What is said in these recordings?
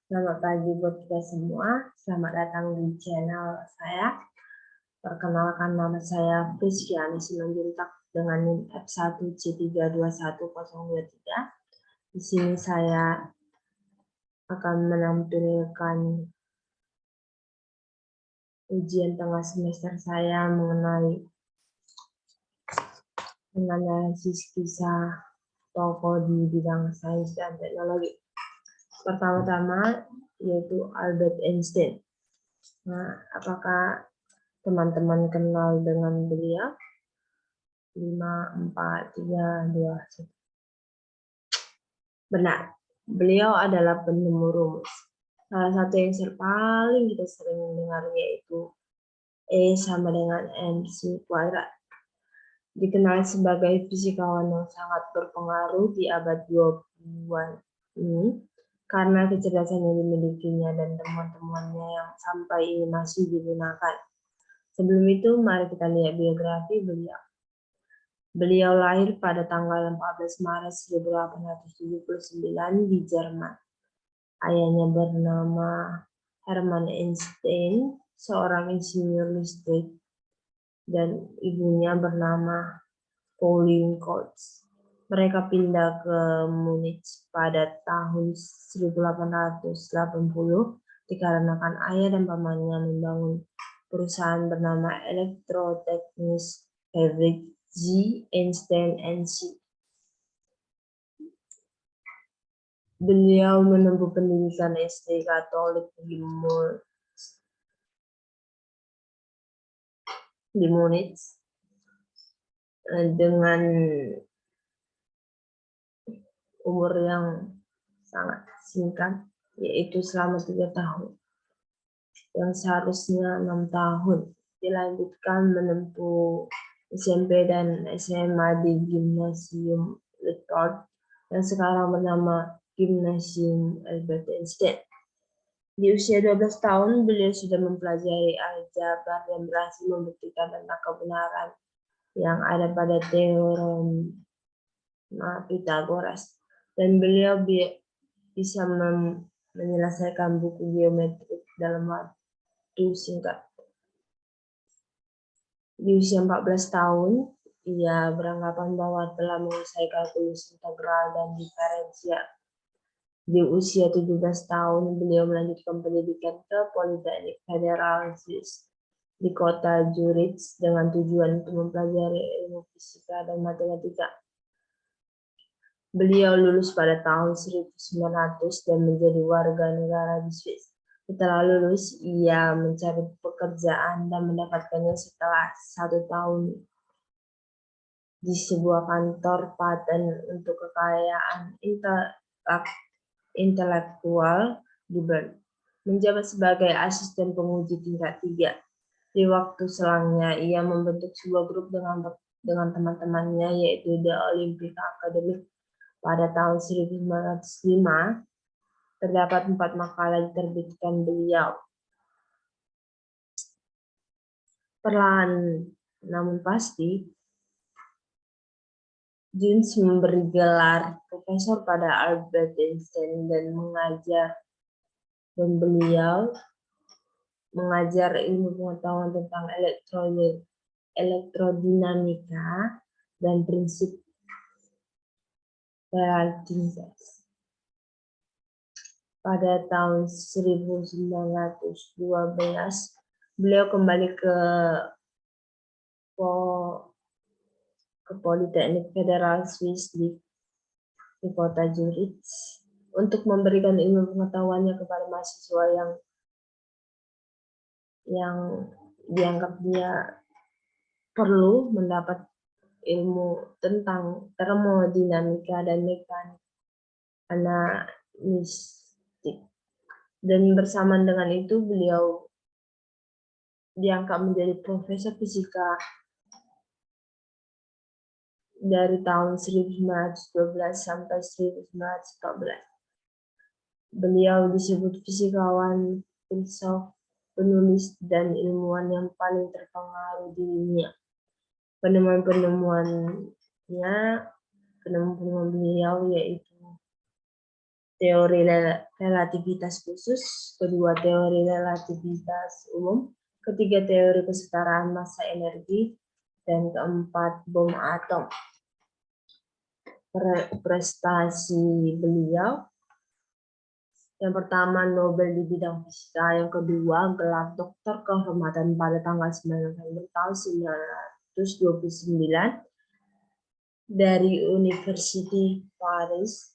Selamat pagi buat kita semua. Selamat datang di channel saya. Perkenalkan, nama saya Friskiani Simanjuntak dengan NIM F1C321023. Di sini saya akan menampilkan ujian tengah semester saya mengenai analisis kisah tokoh di bidang sains dan teknologi. Pertama-tama yaitu Albert Einstein. Nah, apakah teman-teman kenal dengan beliau? 5, 4, 3, 2, 1. Benar, beliau adalah penemu rumus. Salah satu yang paling kita sering dengar yaitu E sama dengan MC kuadrat. Dikenal sebagai fisikawan yang sangat berpengaruh di abad 20-an ini karena kecerdasan yang dimilikinya dan temuan-temuannya yang sampai ini masih digunakan. Sebelum itu, mari kita lihat biografi beliau. Beliau lahir pada tanggal 14 Maret 1879 di Jerman. Ayahnya bernama Hermann Einstein, seorang insinyur listrik, dan ibunya bernama Pauline Koltz. Mereka pindah ke Munich pada tahun 1880 dikarenakan ayah dan pamannya membangun perusahaan bernama Elektrotechnische Fabrik G. Einstein NC. Beliau menempuh pendidikan SD Katolik di Munich dengan umur yang sangat singkat, yaitu selama 3 tahun, yang seharusnya 6 tahun. Dilanjutkan menempuh SMP dan SMA di Gymnasium Lippert yang sekarang bernama Gymnasium Albert Einstein. Di usia 12 tahun, beliau sudah mempelajari aljabar dan berhasil membuktikan tentang kebenaran yang ada pada teorem Pythagoras. Dan beliau bisa menyelesaikan buku geometrik dalam waktu singkat. Di usia 14 tahun, ia beranggapan bahwa telah menguasai kalkulus integral dan diferensial. Di usia 17 tahun, beliau melanjutkan pendidikan ke Politeknik Federal Swiss di kota Zurich dengan tujuan untuk mempelajari ilmu fisika dan matematika. Beliau lulus pada tahun 1900 dan menjadi warga negara di Swiss. Setelah lulus, ia mencari pekerjaan dan mendapatkannya setelah 1 tahun di sebuah kantor paten untuk kekayaan intelektual di Bern. Menjabat sebagai asisten penguji tingkat 3. Di waktu selangnya, ia membentuk sebuah grup dengan teman-temannya, yaitu The Olympic Academy. Pada tahun 1905, terdapat 4 makalah diterbitkan beliau. Perlahan namun pasti, Jones memberi gelar profesor pada Albert Einstein dan beliau mengajar ilmu pengetahuan tentang elektrodinamika dan prinsip relativitas. Pada tahun 1912, beliau kembali ke Politeknik Federal Swiss di kota Zurich untuk memberikan ilmu pengetahuannya kepada mahasiswa yang dianggap dia perlu mendapat ilmu tentang termodinamika dan mekanik analitik. Dan bersamaan dengan itu, beliau diangkat menjadi profesor fisika dari tahun 1912 sampai 1914. Beliau disebut fisikawan, filsuf, penulis, dan ilmuwan yang paling terpengaruh di dunia. Penemuan beliau yaitu teori relativitas khusus, kedua teori relativitas umum, ketiga teori kesetaraan massa energi, dan keempat bom atom. Prestasi beliau, yang pertama Nobel di bidang fisika, yang kedua gelar doktor kehormatan pada tanggal 9 November tahun 1929 dari University Paris.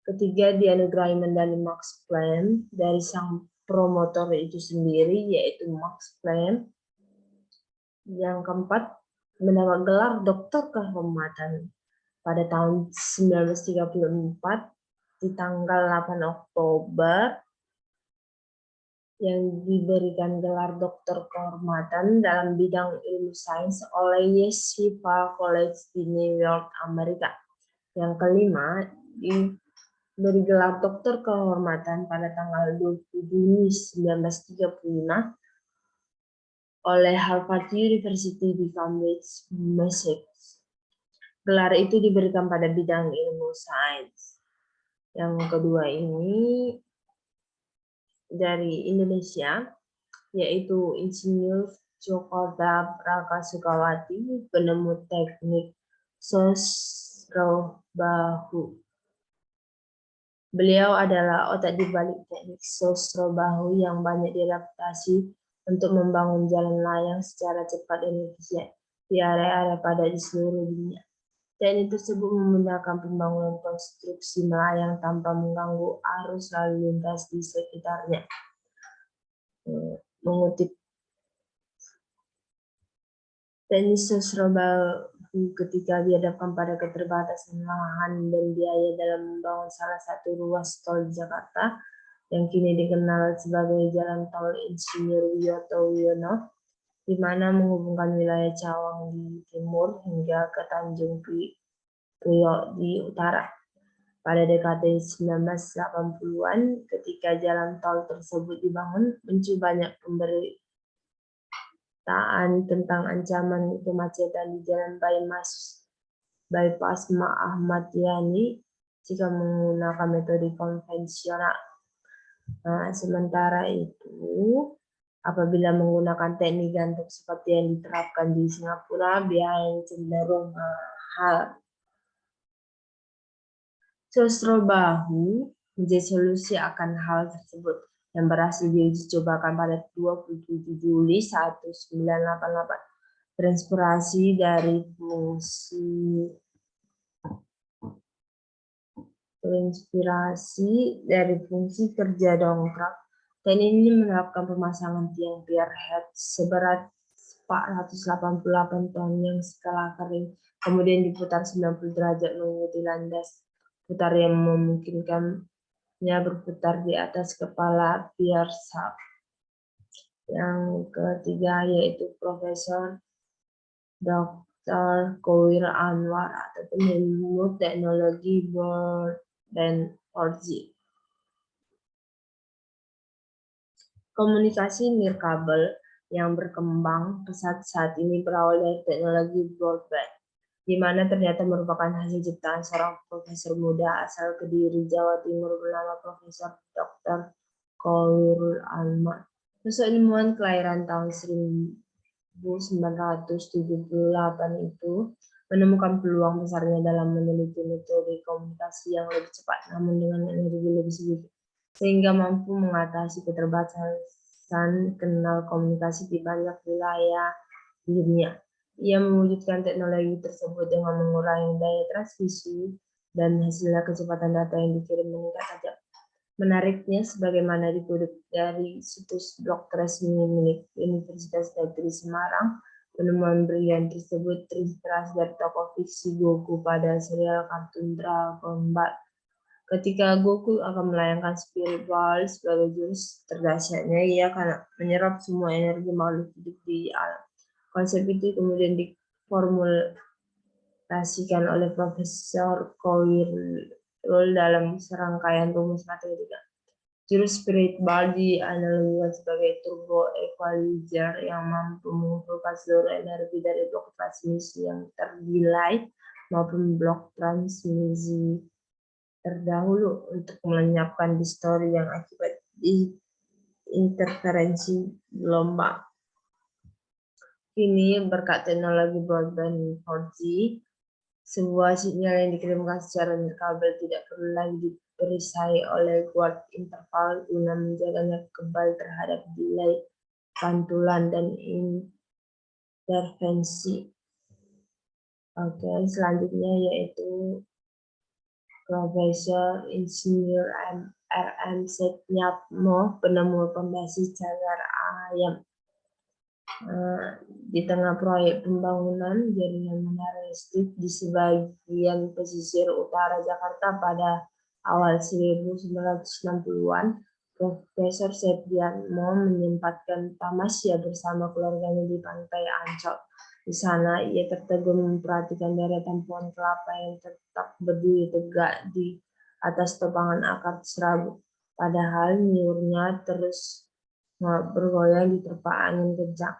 Ketiga, dianugerahi medali Max Planck dari sang promotor itu sendiri, yaitu Max Planck. Yang keempat, mendapat gelar doktor kehormatan pada tahun 1934 di tanggal 8 Oktober, yang diberikan gelar doktor kehormatan dalam bidang ilmu sains oleh Yeshiva College di New York, Amerika. Yang kelima, diberi gelar doktor kehormatan pada tanggal 20 Juni 1935 oleh Harvard University di Cambridge, Massachusetts. Gelar itu diberikan pada bidang ilmu sains. Yang kedua ini dari Indonesia, yaitu Insinyur Djokoda Prakasukawati, penemu teknik Sosrobahu. Beliau adalah otak di balik teknik Sosrobahu yang banyak diadaptasi untuk membangun jalan layang secara cepat dan efisien di area-area padat di seluruh dunia. Teknik tersebut memudahkan pembangunan konstruksi melayang tanpa mengganggu arus lalu lintas di sekitarnya. Mengutip teknik Sosrobahu ketika dihadapkan pada keterbatasan lahan dan biaya dalam membangun salah satu ruas tol di Jakarta yang kini dikenal sebagai Jalan Tol Insinyur Wiyoto Wiono, di mana menghubungkan wilayah Cawang di timur hingga ke Tanjung Priok di utara. Pada dekade 1980-an, ketika jalan tol tersebut dibangun, muncul banyak pemberitaan tentang ancaman kemacetan di Jalan Bypass Ahmad Yani jika menggunakan metode konvensional. Nah, sementara itu, apabila menggunakan teknik gantung seperti yang diterapkan di Singapura, biayanya cenderung mahal. Sosrobahu menjadi solusi akan hal tersebut yang berhasil diuji cobakan pada 27 Juli 1988, terinspirasi dari fungsi kerja dongkrak. Teknik ini menerapkan pemasangan tiang pierhead seberat 488 ton yang setelah kering kemudian diputar 90 derajat mengikuti landas putar yang memungkinkannya berputar di atas kepala pier shaft. Yang ketiga yaitu Profesor Dr. Kowir Anwar atau penemu teknologi broadband 4G. Komunikasi nirkabel yang berkembang pesat saat ini berawal dari teknologi broadband, di mana ternyata merupakan hasil ciptaan seorang profesor muda asal Kediri, Jawa Timur bernama Profesor Dr. Khairul Anwar. Sosok ilmuwan kelahiran tahun 1978 itu menemukan peluang besarnya dalam meneliti metode komunikasi yang lebih cepat namun dengan energi lebih sedikit, sehingga mampu mengatasi keterbatasan kanal komunikasi di banyak wilayah di dunia. Ia mewujudkan teknologi tersebut dengan mengurangi daya transmisi dan hasilnya kecepatan data yang dikirim meningkat tajam. Menariknya, sebagaimana dikutip dari situs blog resmi milik Universitas Negeri Semarang, penemuan brilian tersebut terinspirasi dari tokoh fiksi Goku pada serial kartun Dragon Ball. Ketika Goku akan melayangkan Spirit Ball sebagai jurus terdahsyatnya, ia akan menyerap semua energi makhluk hidup di alam. Konsep itu kemudian diformulasikan oleh Profesor Khairul dalam serangkaian rumus matematika. Jurus Spirit Ball dianalogikan sebagai turbo equalizer yang mampu mengumpulkan seluruh energi dari blok transmisi yang terdelay maupun blok transmisi terdahulu untuk melenyapkan distori yang akibat interferensi gelombang. Kini berkat teknologi broadband 4G, sebuah sinyal yang dikirimkan secara nirkabel tidak perlu lagi diperisai oleh guard interval guna menjaganya kebal terhadap delay, pantulan, dan intervensi. Oke, selanjutnya yaitu Profesor Insinyur R.M. Setnyapmo, penemu pondasi cagar ayam. Di tengah proyek pembangunan jaringan menara listrik di sebagian pesisir utara Jakarta pada awal 1960-an, Profesor Setnyapmo menyempatkan tamasya bersama keluarganya di pantai Ancol. Di sana, ia tertegun memperhatikan deretan pohon kelapa yang tetap berdiri tegak di atas topangan akar serabut. Padahal nyiurnya terus bergoyang diterpa angin kencang.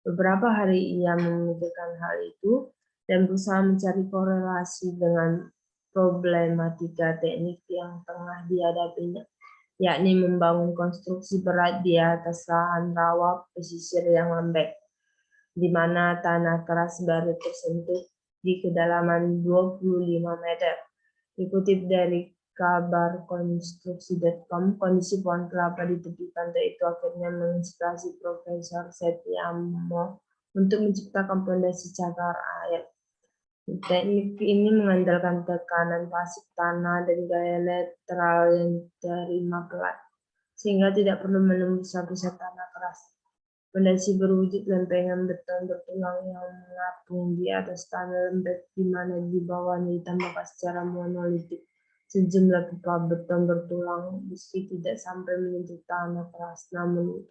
Beberapa hari ia memikirkan hal itu dan berusaha mencari korelasi dengan problematika teknik yang tengah dihadapinya, yakni membangun konstruksi berat di atas lahan rawa pesisir yang lembek, di mana tanah keras baru tersentuh di kedalaman 25 meter. Dikutip dari kabar konstruksi.com, kondisi pohon kelapa di tepi pantai itu akhirnya menginspirasi Profesor Setnyapmo untuk menciptakan pondasi cagar air. Teknik ini mengandalkan tekanan pasif tanah dan gaya lateral yang diterima pelan, sehingga tidak perlu menembus lapisan tanah keras. Pondasi berwujud lempengan beton bertulang yang mengapung di atas tanah lembek, di mana di bawahnya ditambahkan secara monolitik sejumlah pipa beton bertulang. Meski tidak sampai menyentuh tanah keras, namun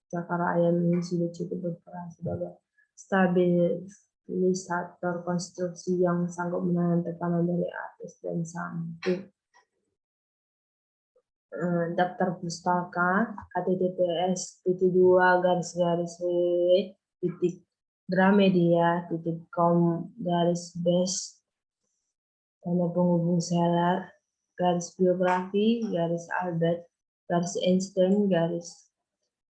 cakar ayam ini sudah cukup berperan sebagai stabilisator konstruksi yang sanggup menahan tekanan dari atas dan samping. Daftar pustaka https://www.gramedia.com/best tanda penghubung seller /biografi /Albert /Einstein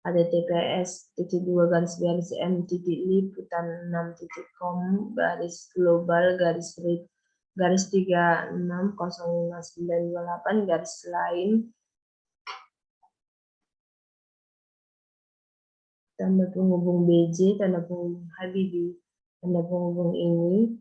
https://liputan6.liputan/global/360598-lain tanda penghubung BJ, tanda penghubung Habibi, tanda penghubung ini,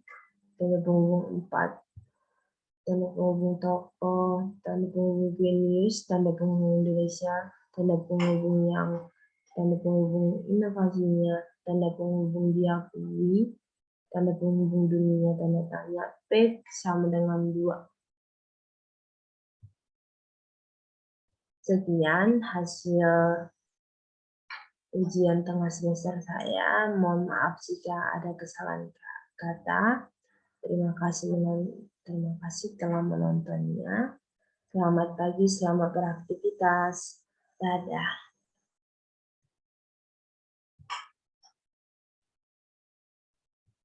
tanda penghubung 4, tanda penghubung toko, tanda penghubung Genius, tanda penghubung Indonesia, tanda penghubung yang, tanda penghubung inovasinya, tanda penghubung diakui, tanda penghubung dunia, tanda tanya, P sama dengan 2. Sekian hasil ujian tengah semester saya. Mohon maaf jika ada kesalahan kata. Terima kasih telah menontonnya. Selamat pagi, selamat beraktivitas. Dadah.